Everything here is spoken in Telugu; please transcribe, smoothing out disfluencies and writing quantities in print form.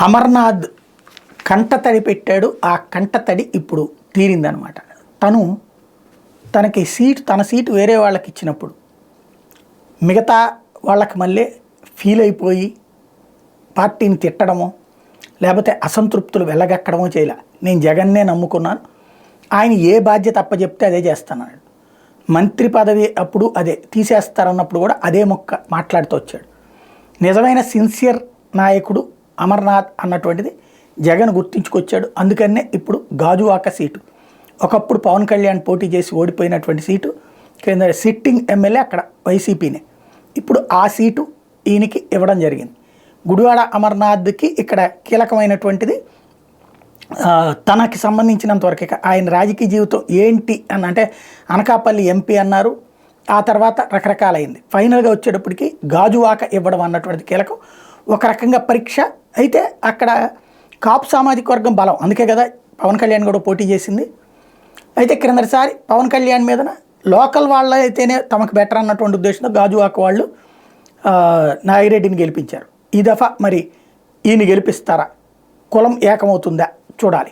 అమర్నాథ్ కంటతడి పెట్టాడు. ఆ కంటతడి ఇప్పుడు తీరిందనమాట. తనకి తన సీటు వేరే వాళ్ళకి ఇచ్చినప్పుడు మిగతా వాళ్ళకి మళ్ళీ ఫీల్ అయిపోయి పార్టీని తిట్టడమో లేకపోతే అసంతృప్తులు వెళ్ళగక్కడమో చేయలే. నేను జగన్నే నమ్ముకున్నాను, ఆయన ఏ బాధ్యత అప్పచెప్తే అదే చేస్తానన్నాడు. మంత్రి పదవి అప్పుడు అదే తీసేస్తారన్నప్పుడు కూడా అదే మాట్లాడుతూ వచ్చాడు. నిజమైన సిన్సియర్ నాయకుడు అమర్నాథ్ అన్నటువంటిది జగన్ గుర్తించుకొచ్చాడు. అందుకనే ఇప్పుడు గాజువాక సీటు, ఒకప్పుడు పవన్ కళ్యాణ్ పోటీ చేసి ఓడిపోయినటువంటి సీటు, కింద సిట్టింగ్ ఎమ్మెల్యే అక్కడ వైసీపీనే, ఇప్పుడు ఆ సీటు ఈయనకి ఇవ్వడం జరిగింది. గుడివాడ అమర్నాథ్కి ఇక్కడ కీలకమైనటువంటిది తనకి సంబంధించినంతవరకు ఆయన రాజకీయ జీవితం ఏంటి అని అంటే అనకాపల్లి ఎంపీ అన్నారు, ఆ తర్వాత రకరకాలైంది. ఫైనల్గా వచ్చేటప్పటికి గాజువాక ఇవ్వడం అన్నటువంటిది కీలకం. ఒక రకంగా పరీక్ష అయితే అక్కడ కాపు సామాజిక వర్గం బలం, అందుకే కదా పవన్ కళ్యాణ్ కూడా పోటీ చేసింది. అయితే క్రిందటిసారి పవన్ కళ్యాణ్ మీదన లోకల్ వాళ్ళ అయితేనే తమకు బెటర్ అన్నటువంటి ఉద్దేశంతో గాజువాక వాళ్ళు నాగిరెడ్డిని గెలిపించారు. ఈ దఫా మరి ఈయన గెలిపిస్తారా, కులం ఏకమవుతుందా చూడాలి.